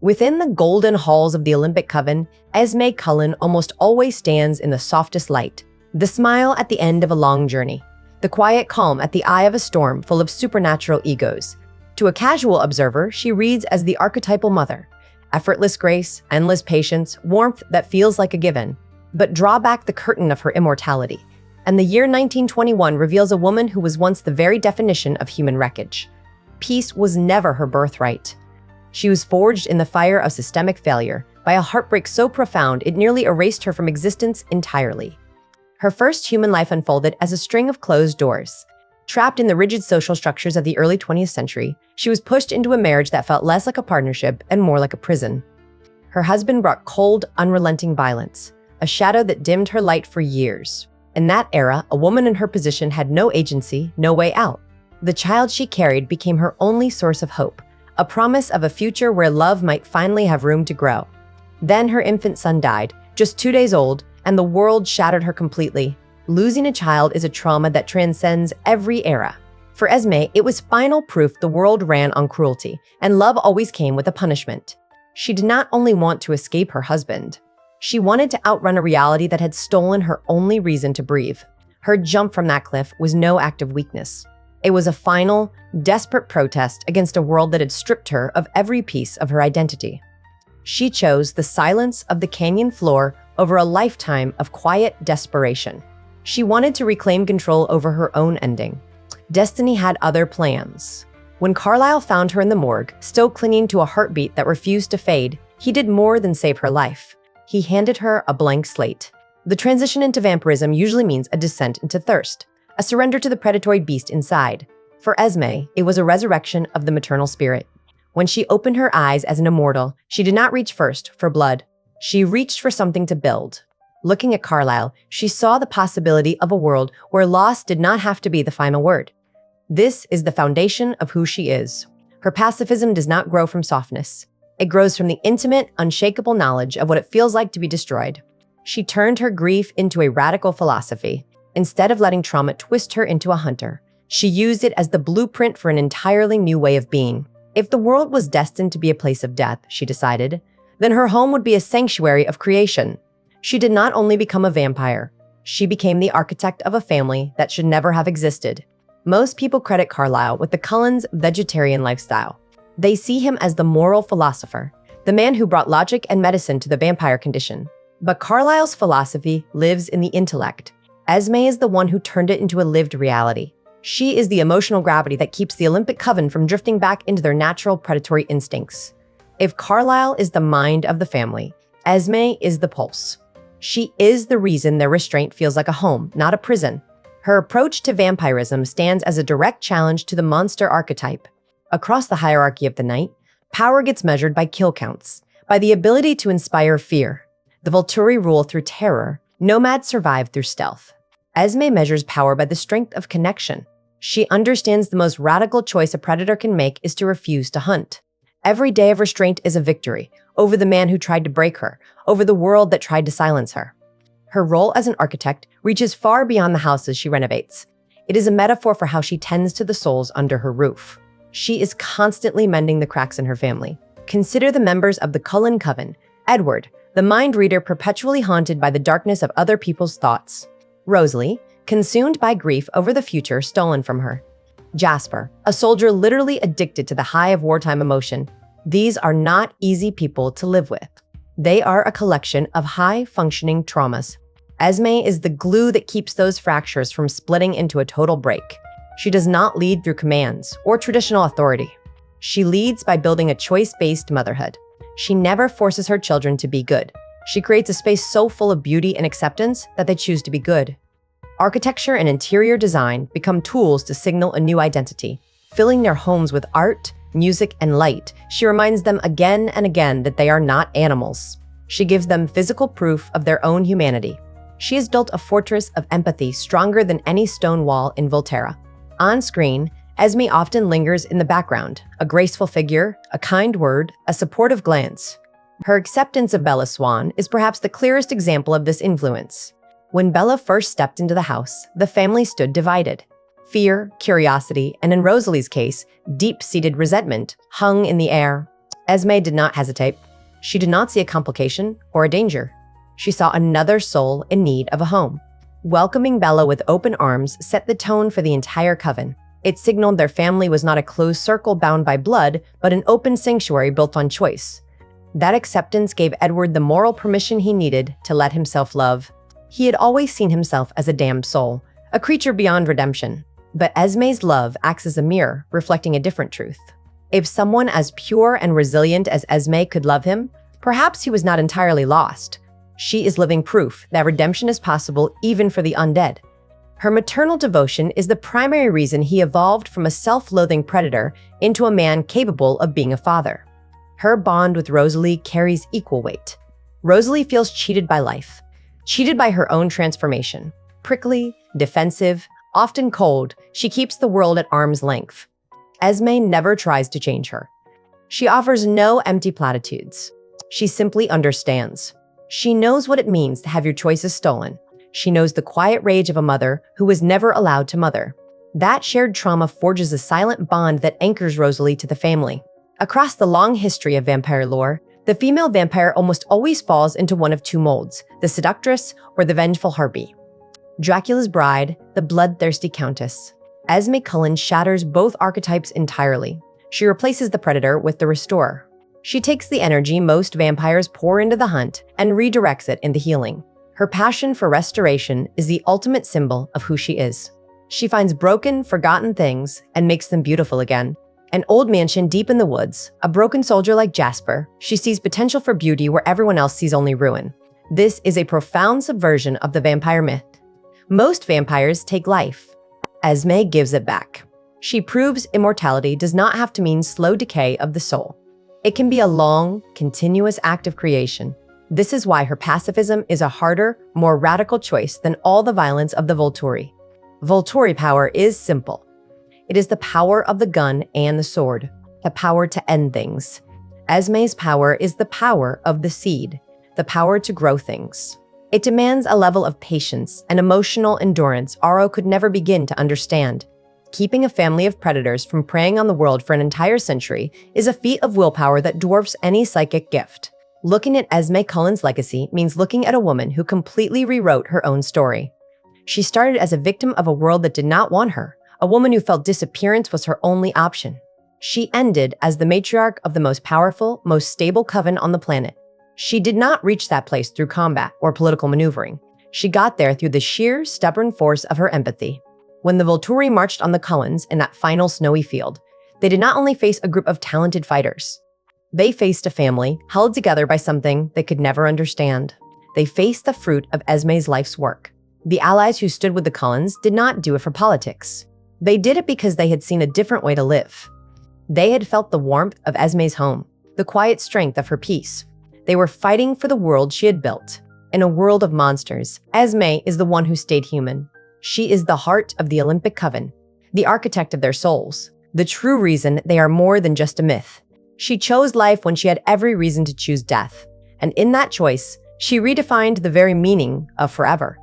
Within the golden halls of the Olympic Coven, Esme Cullen almost always stands in the softest light, the smile at the end of a long journey, the quiet calm at the eye of a storm full of supernatural egos. To a casual observer, she reads as the archetypal mother, effortless grace, endless patience, warmth that feels like a given. But draw back the curtain of her immortality, and the year 1921 reveals a woman who was once the very definition of human wreckage. Peace was never her birthright. She was forged in the fire of systemic failure by a heartbreak so profound it nearly erased her from existence entirely. Her first human life unfolded as a string of closed doors. Trapped in the rigid social structures of the early 20th century, she was pushed into a marriage that felt less like a partnership and more like a prison. Her husband brought cold, unrelenting violence, a shadow that dimmed her light for years. In that era, a woman in her position had no agency, no way out. The child she carried became her only source of hope, a promise of a future where love might finally have room to grow. Then her infant son died, just 2 days old, and the world shattered her completely. Losing a child is a trauma that transcends every era. For Esme, it was final proof the world ran on cruelty, and love always came with a punishment. She did not only want to escape her husband. She wanted to outrun a reality that had stolen her only reason to breathe. Her jump from that cliff was no act of weakness. It was a final, desperate protest against a world that had stripped her of every piece of her identity. She chose the silence of the canyon floor over a lifetime of quiet desperation. She wanted to reclaim control over her own ending. Destiny had other plans. When Carlisle found her in the morgue, still clinging to a heartbeat that refused to fade, he did more than save her life. He handed her a blank slate. The transition into vampirism usually means a descent into thirst, a surrender to the predatory beast inside. For Esme, it was a resurrection of the maternal spirit. When she opened her eyes as an immortal, she did not reach first for blood. She reached for something to build. Looking at Carlisle, she saw the possibility of a world where loss did not have to be the final word. This is the foundation of who she is. Her pacifism does not grow from softness. It grows from the intimate, unshakable knowledge of what it feels like to be destroyed. She turned her grief into a radical philosophy. Instead of letting trauma twist her into a hunter, she used it as the blueprint for an entirely new way of being. If the world was destined to be a place of death, she decided, then her home would be a sanctuary of creation. She did not only become a vampire, she became the architect of a family that should never have existed. Most people credit Carlisle with the Cullens' vegetarian lifestyle. They see him as the moral philosopher, the man who brought logic and medicine to the vampire condition. But Carlisle's philosophy lives in the intellect. Esme is the one who turned it into a lived reality. She is the emotional gravity that keeps the Olympic Coven from drifting back into their natural predatory instincts. If Carlisle is the mind of the family, Esme is the pulse. She is the reason their restraint feels like a home, not a prison. Her approach to vampirism stands as a direct challenge to the monster archetype. Across the hierarchy of the night, power gets measured by kill counts, by the ability to inspire fear. The volturi rule through terror, nomads survive through stealth. Esme measures power by the strength of connection. She understands the most radical choice a predator can make is to refuse to hunt. Every day of restraint is a victory, over the man who tried to break her, over the world that tried to silence her. Her role as an architect reaches far beyond the houses she renovates. It is a metaphor for how she tends to the souls under her roof. She is constantly mending the cracks in her family. Consider the members of the Cullen Coven. Edward, the mind reader perpetually haunted by the darkness of other people's thoughts. Rosalie, consumed by grief over the future stolen from her. Jasper, a soldier literally addicted to the high of wartime emotion. These are not easy people to live with. They are a collection of high-functioning traumas. Esme is the glue that keeps those fractures from splitting into a total break. She does not lead through commands or traditional authority. She leads by building a choice-based motherhood. She never forces her children to be good. She creates a space so full of beauty and acceptance that they choose to be good. Architecture and interior design become tools to signal a new identity. Filling their homes with art, music, and light, she reminds them again and again that they are not animals. She gives them physical proof of their own humanity. She has built a fortress of empathy stronger than any stone wall in Volterra. On screen, Esme often lingers in the background, a graceful figure, a kind word, a supportive glance. Her acceptance of Bella Swan is perhaps the clearest example of this influence. When Bella first stepped into the house, the family stood divided. Fear, curiosity, and in Rosalie's case, deep-seated resentment hung in the air. Esme did not hesitate. She did not see a complication or a danger. She saw another soul in need of a home. Welcoming Bella with open arms set the tone for the entire coven. It signaled their family was not a closed circle bound by blood, but an open sanctuary built on choice. That acceptance gave Edward the moral permission he needed to let himself love. He had always seen himself as a damned soul, a creature beyond redemption. But Esme's love acts as a mirror, reflecting a different truth. If someone as pure and resilient as Esme could love him, perhaps he was not entirely lost. She is living proof that redemption is possible even for the undead. Her maternal devotion is the primary reason he evolved from a self-loathing predator into a man capable of being a father. Her bond with Rosalie carries equal weight. Rosalie feels cheated by life, cheated by her own transformation. Prickly, defensive, often cold, she keeps the world at arm's length. Esme never tries to change her. She offers no empty platitudes. She simply understands. She knows what it means to have your choices stolen. She knows the quiet rage of a mother who was never allowed to mother. That shared trauma forges a silent bond that anchors Rosalie to the family. Across the long history of vampire lore, the female vampire almost always falls into one of two molds, the seductress or the vengeful harpy. Dracula's bride, the bloodthirsty countess. Esme Cullen shatters both archetypes entirely. She replaces the predator with the restorer. She takes the energy most vampires pour into the hunt and redirects it into healing. Her passion for restoration is the ultimate symbol of who she is. She finds broken, forgotten things and makes them beautiful again. An old mansion deep in the woods, a broken soldier like Jasper, she sees potential for beauty where everyone else sees only ruin. This is a profound subversion of the vampire myth. Most vampires take life. Esme gives it back. She proves immortality does not have to mean slow decay of the soul. It can be a long, continuous act of creation. This is why her pacifism is a harder, more radical choice than all the violence of the volturi. Volturi power is simple. It is the power of the gun and the sword, the power to end things. Esme's power is the power of the seed, the power to grow things. It demands a level of patience and emotional endurance Aro could never begin to understand. Keeping a family of predators from preying on the world for an entire century is a feat of willpower that dwarfs any psychic gift. Looking at Esme Cullen's legacy means looking at a woman who completely rewrote her own story. She started as a victim of a world that did not want her, a woman who felt disappearance was her only option. She ended as the matriarch of the most powerful, most stable coven on the planet. She did not reach that place through combat or political maneuvering. She got there through the sheer, stubborn force of her empathy. When the Volturi marched on the Cullens in that final snowy field, they did not only face a group of talented fighters. They faced a family held together by something they could never understand. They faced the fruit of Esme's life's work. The allies who stood with the Cullens did not do it for politics. They did it because they had seen a different way to live. They had felt the warmth of Esme's home, the quiet strength of her peace. They were fighting for the world she had built. In a world of monsters, Esme is the one who stayed human. She is the heart of the Olympic Coven, the architect of their souls, the true reason they are more than just a myth. She chose life when she had every reason to choose death. And in that choice, she redefined the very meaning of forever.